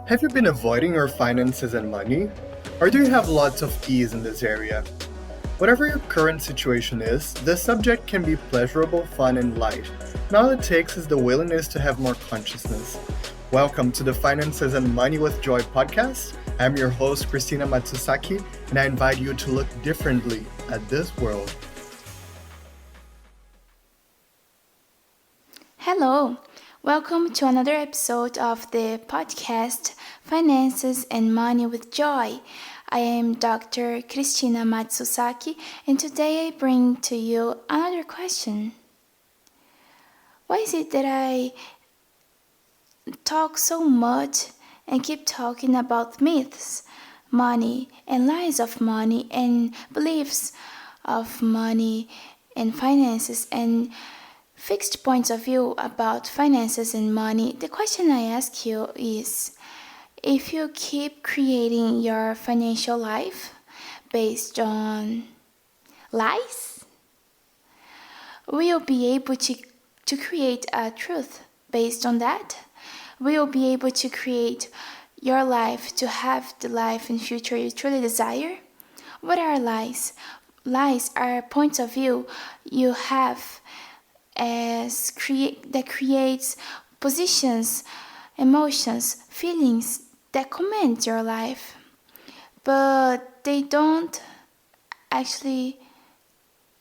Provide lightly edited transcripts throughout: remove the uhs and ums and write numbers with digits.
Have you been avoiding your finances and money? Or do you have lots of ease in this area? Whatever your current situation is, this subject can be pleasurable, fun, and light. And all it takes is the willingness to have more consciousness. Welcome to the Finances and Money with Joy podcast. I'm your host, Cristina Matsusaki, and I invite you to look differently at this world. Hello, welcome to another episode of the podcast Finances and Money with Joy. I am Dr. Cristina Matsusaki, and today I bring to you another question. Why is it that I talk so much and keep talking about myths, money, and lies of money, and beliefs of money and finances, and fixed points of view about finances and money? The question I ask you is, if you keep creating your financial life based on lies, will you be able to create a truth based on that? Will you be able to create your life to have the life and future you truly desire? What are lies? Lies are points of view you have that creates positions, emotions, feelings that comment your life, but they don't actually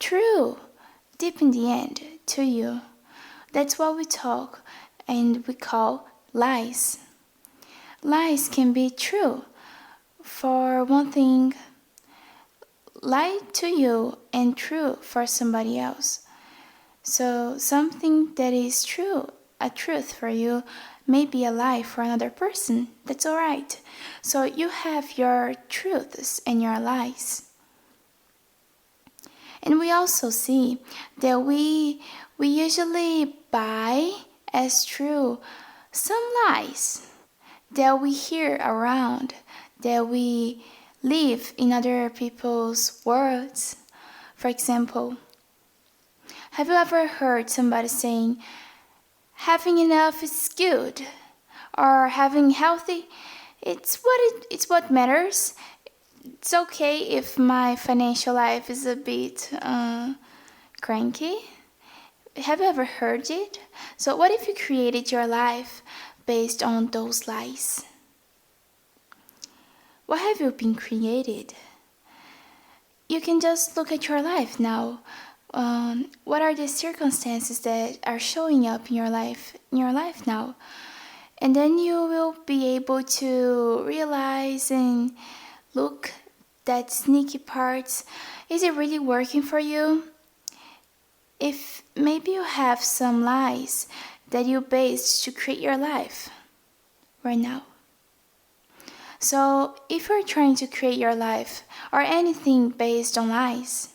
true deep in the end to you. That's what we talk and we call lies. Lies can be true. For one thing, lie to you and true for somebody else. So something that is true, a truth for you, may be a lie for another person. That's alright. So you have your truths and your lies. And we also see that we usually buy as true some lies that we hear around, that we live in other people's words. For example, have you ever heard somebody saying, having enough is good, or having healthy, it's what matters. It's okay if my financial life is a bit cranky. Have you ever heard it? So what if you created your life based on those lies? What have you been created? You can just look at your life now. What are the circumstances that are showing up in your life now? And then you will be able to realize and look that sneaky parts. Is it really working for you? If maybe you have some lies that you based to create your life right now. So if you're trying to create your life or anything based on lies,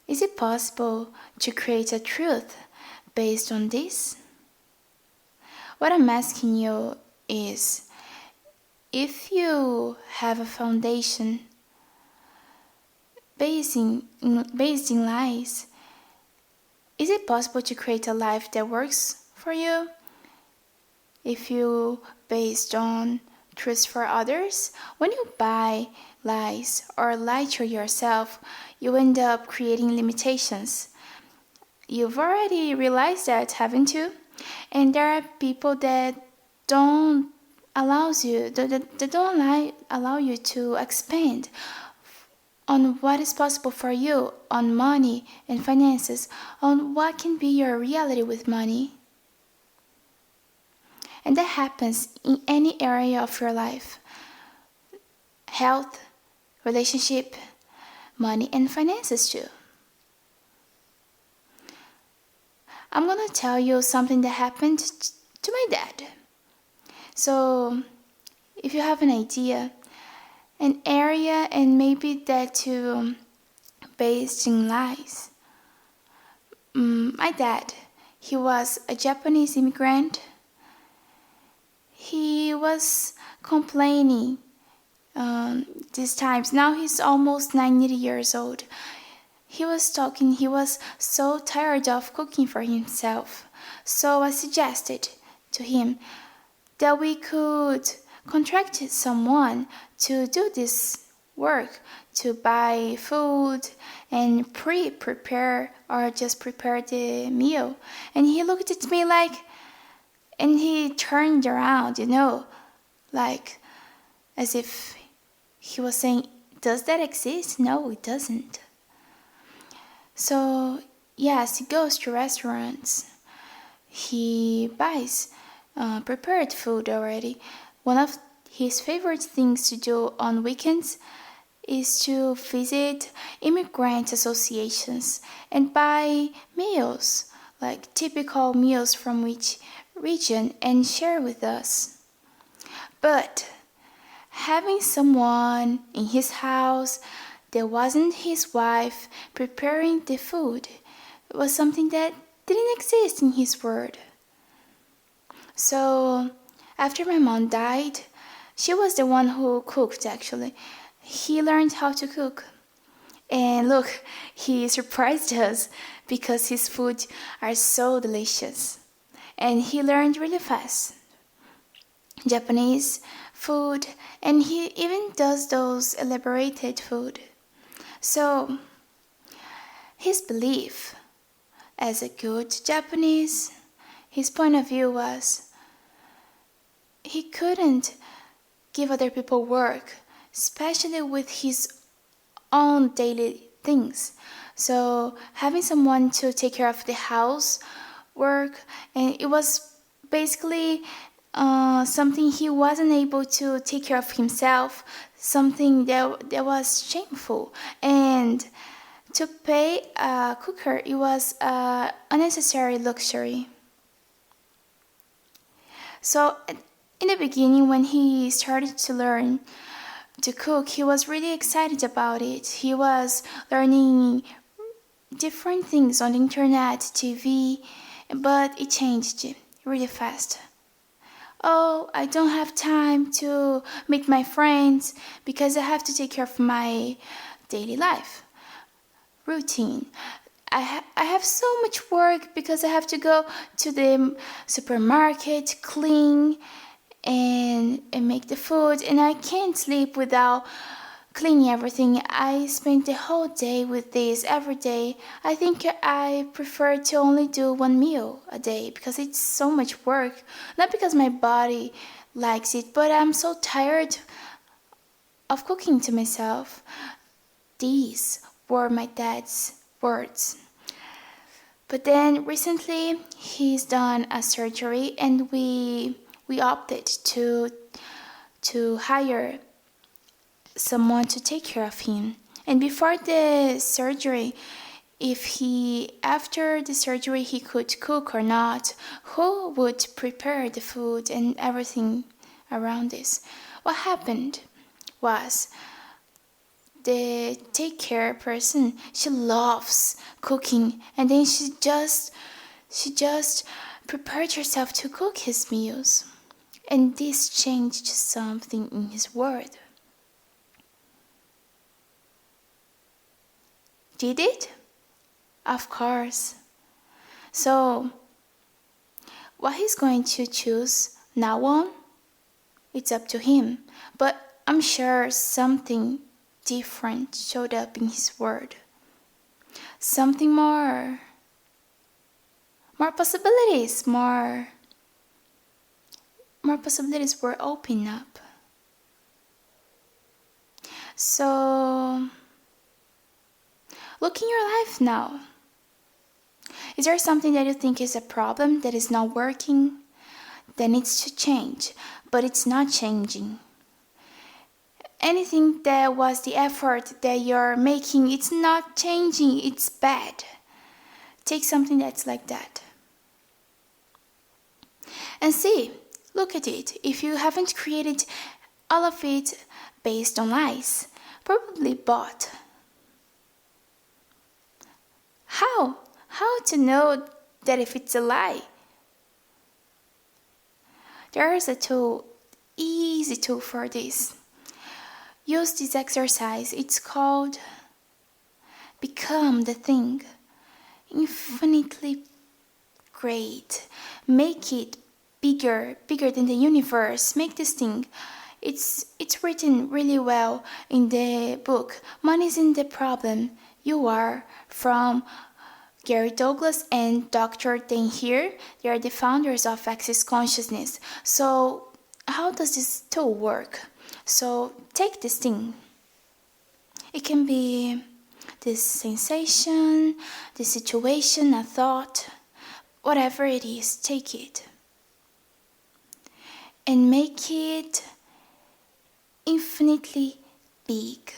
is it possible to create a truth based on this? What I'm asking you is, if you have a foundation based in lies, is it possible to create a life that works for you? If you based on truths for others, when you buy lies or lie to yourself, you end up creating limitations. You've already realized that, haven't you? And there are people that don't allow you to expand on what is possible for you, on money and finances, on what can be your reality with money. And that happens in any area of your life. Health, relationship, money, and finances too. I'm going to tell you something that happened to my dad. So, if you have an idea, an area, and maybe that too based in lies. My dad, he was a Japanese immigrant. He was complaining these times. Now he's almost 90 years old. He was so tired of cooking for himself. So I suggested to him, that we could contract someone to do this work, to buy food and prepare or just prepare the meal. And he looked at me like, and he turned around, like as if he was saying, does that exist? No, it doesn't. So yes, he goes to restaurants. He buys prepared food already. One of his favorite things to do on weekends is to visit immigrant associations and buy meals, like typical meals from which region, and share with us. But having someone in his house that wasn't his wife preparing the food was something that didn't exist in his world. So after my mom died, she was the one who cooked actually. He learned how to cook. And look, he surprised us because his food are so delicious. And he learned really fast Japanese food, and he even does those elaborated food. So his belief as a good Japanese, his point of view was he couldn't give other people work, especially with his own daily things. So having someone to take care of the house work, and it was basically something he wasn't able to take care of himself, something that was shameful. And to pay a cooker, it was a unnecessary luxury. So in the beginning, when he started to learn to cook, he was really excited about it. He was learning different things on the internet, TV, but it changed really fast. Oh, I don't have time to meet my friends because I have to take care of my daily life routine. I have so much work because I have to go to the supermarket, clean, and make the food, and I can't sleep without cleaning everything. I spend the whole day with this every day. I think I prefer to only do one meal a day because it's so much work. Not because my body likes it, but I'm so tired of cooking to myself. These were my dad's words. But then recently he's done a surgery, and we opted to hire someone to take care of him. And before the surgery, if after the surgery he could cook or not, who would prepare the food and everything around this? What happened was the take care person, she loves cooking, and then she just prepared herself to cook his meals. And this changed something in his world. Did it? Of course. So, what he's going to choose now on, it's up to him. But I'm sure something different showed up in his world. Something more possibilities, more possibilities were opening up. So, look in your life now. Is there something that you think is a problem that is not working? That needs to change, but it's not changing. Anything that was the effort that you're making, it's not changing, it's bad. Take something that's like that. And see, look at it. If you haven't created all of it based on lies, probably bought. How? How to know that if it's a lie? There is a tool, easy tool for this. Use this exercise. It's called Become the Thing. Infinitely great. Make it bigger than the universe. Make this thing. It's written really well in the book. Money isn't the problem. You are, from Gary Douglas and Dr. Dan here. They are the founders of Access Consciousness. So how does this tool work? So take this thing. It can be this sensation, this situation, a thought, whatever it is, take it. And make it infinitely big.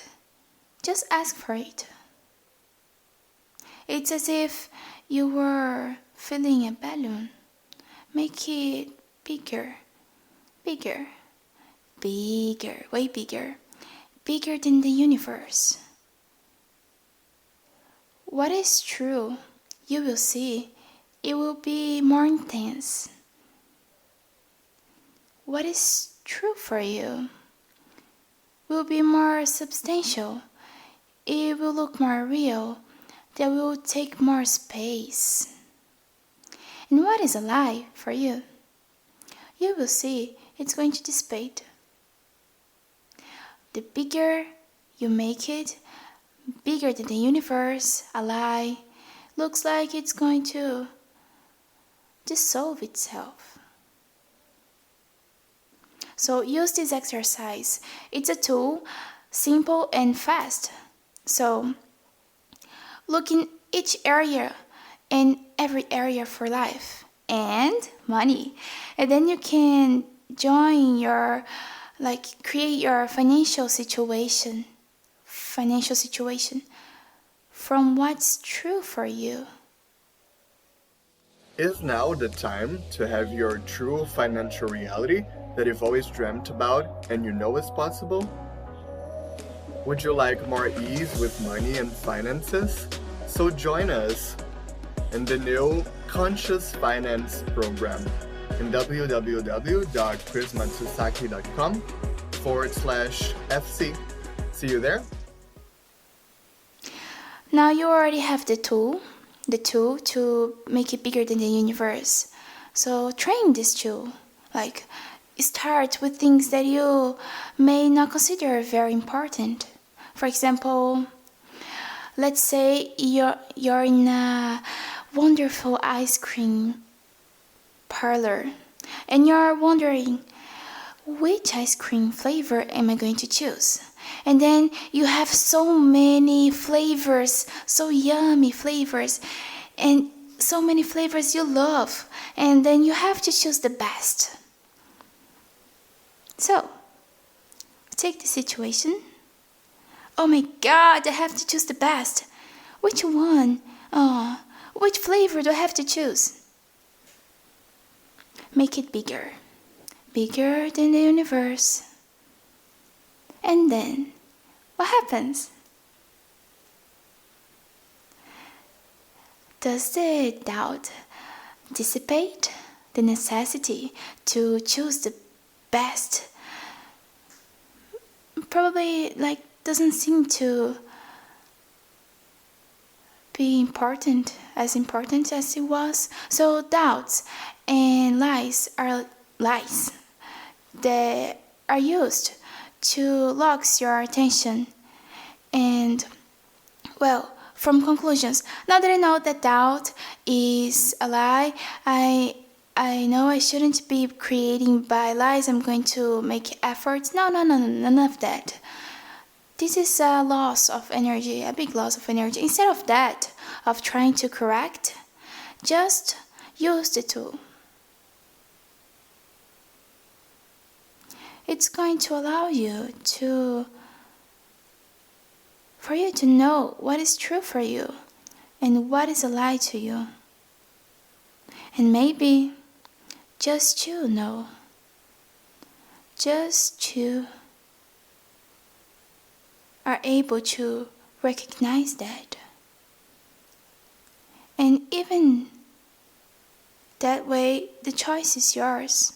Just ask for it. It's as if you were filling a balloon. Make it bigger, bigger, bigger, way bigger, bigger than the universe. What is true, you will see, it will be more intense. What is true for you will be more substantial. It will look more real. That will take more space. And what is a lie for you? You will see it's going to dissipate. The bigger you make it, bigger than the universe, a lie, looks like it's going to dissolve itself. So use this exercise. It's a tool, simple and fast. So look in each area and every area for life and money. And then you can join create your financial situation from what's true for you. Is now the time to have your true financial reality that you've always dreamt about and you know is possible? Would you like more ease with money and finances? So join us in the new Conscious Finance program in www.chrismatsusaki.com/FC. See you there. Now you already have the tool to make it bigger than the universe. So train this tool. Start with things that you may not consider very important. For example, let's say you're in a wonderful ice cream parlor and you're wondering, which ice cream flavor am I going to choose? And then you have so many flavors, so yummy flavors, and so many flavors you love, and then you have to choose the best. So, take the situation. Oh my God, I have to choose the best. Which one? Which flavor do I have to choose? Make it bigger. Bigger than the universe. And then, what happens? Does the doubt dissipate? The necessity to choose the best probably doesn't seem to be important as it was. So doubts and lies are lies that are used to locks your attention. And from conclusions, now that I know that doubt is a lie, I know I shouldn't be creating by lies. I'm going to make efforts. No, none of that. This is a loss of energy, a big loss of energy. Instead of that, of trying to correct, just use the tool. It's going to allow you for you to know what is true for you and what is a lie to you. And maybe just you know. Just you are able to recognize that. And even that way, the choice is yours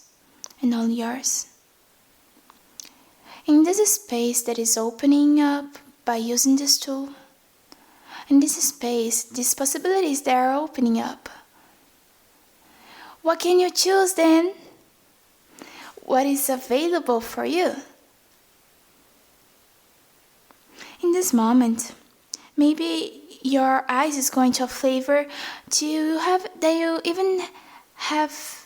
and only yours. In this space that is opening up by using this tool, in this space, these possibilities that are opening up, what can you choose then? what is available for you. In this moment, maybe your eyes is going to a flavor that you even have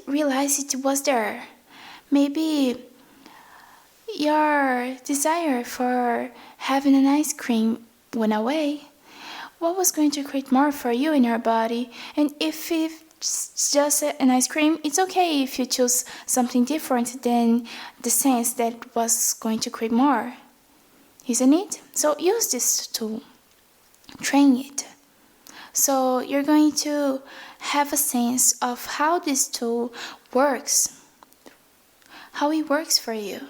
realized it was there. Maybe your desire for having an ice cream went away. What was going to create more for you in your body? And if it's just an ice cream, it's okay if you choose something different than the sense that was going to create more, isn't it? So use this tool, train it. So you're going to have a sense of how this tool works, how it works for you.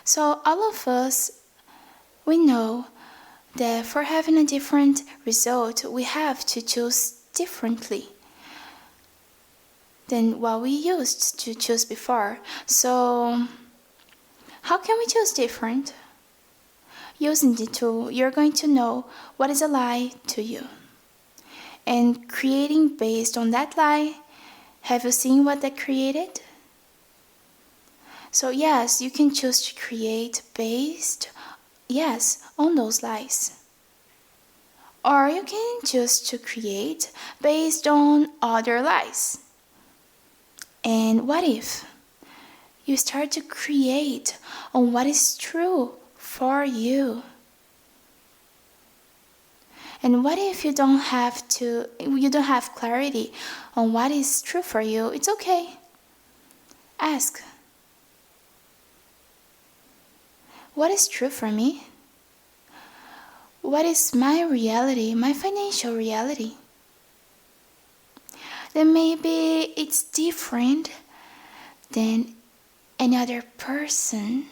So all of us, we know that for having a different result, we have to choose differently than what we used to choose before. So how can we choose different? Using the tool, you're going to know what is a lie to you. And creating based on that lie, have you seen what that created? So yes, you can choose to create based, on those lies. Or you can choose to create based on other lies. And what if you start to create on what is true for you? And what if you don't have clarity on what is true for you? It's okay. Ask. What is true for me? What is my reality, my financial reality? Then maybe it's different than any other person.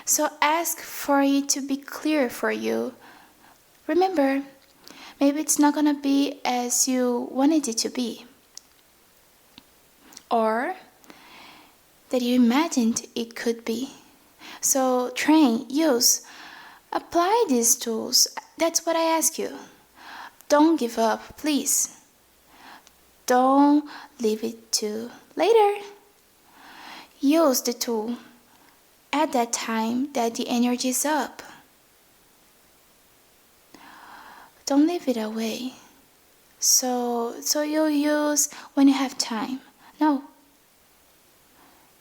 So ask for it to be clear for you. Remember, maybe it's not gonna be as you wanted it to be, or that you imagined it could be. So train, use, apply these tools. That's what I ask you. Don't give up, please. Don't leave it to later. Use the tool at that time that the energy is up. Don't leave it away. So you'll use when you have time. No.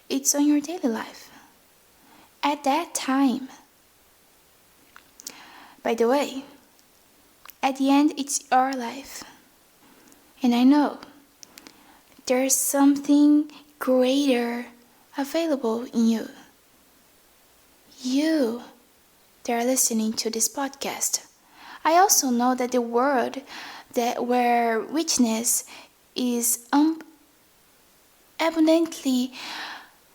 It's on your daily life. At that time. By the way, at the end, it's your life. And I know there's something greater available in you. You that are listening to this podcast. I also know that the world where richness is abundantly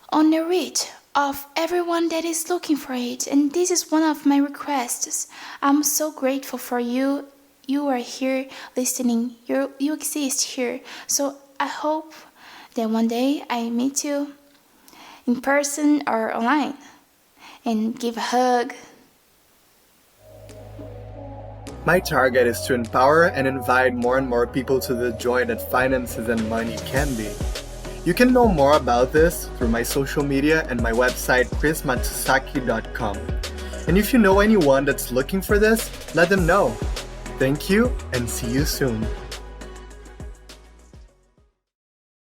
on the reach of everyone that is looking for it. And this is one of my requests. I'm so grateful for you. You are here listening. You exist here. So I hope that one day I meet you in person or online and give a hug. My target is to empower and invite more and more people to the joy that finances and money can be. You can know more about this through my social media and my website chrismatsusaki.com. And if you know anyone that's looking for this, let them know. Thank you and see you soon.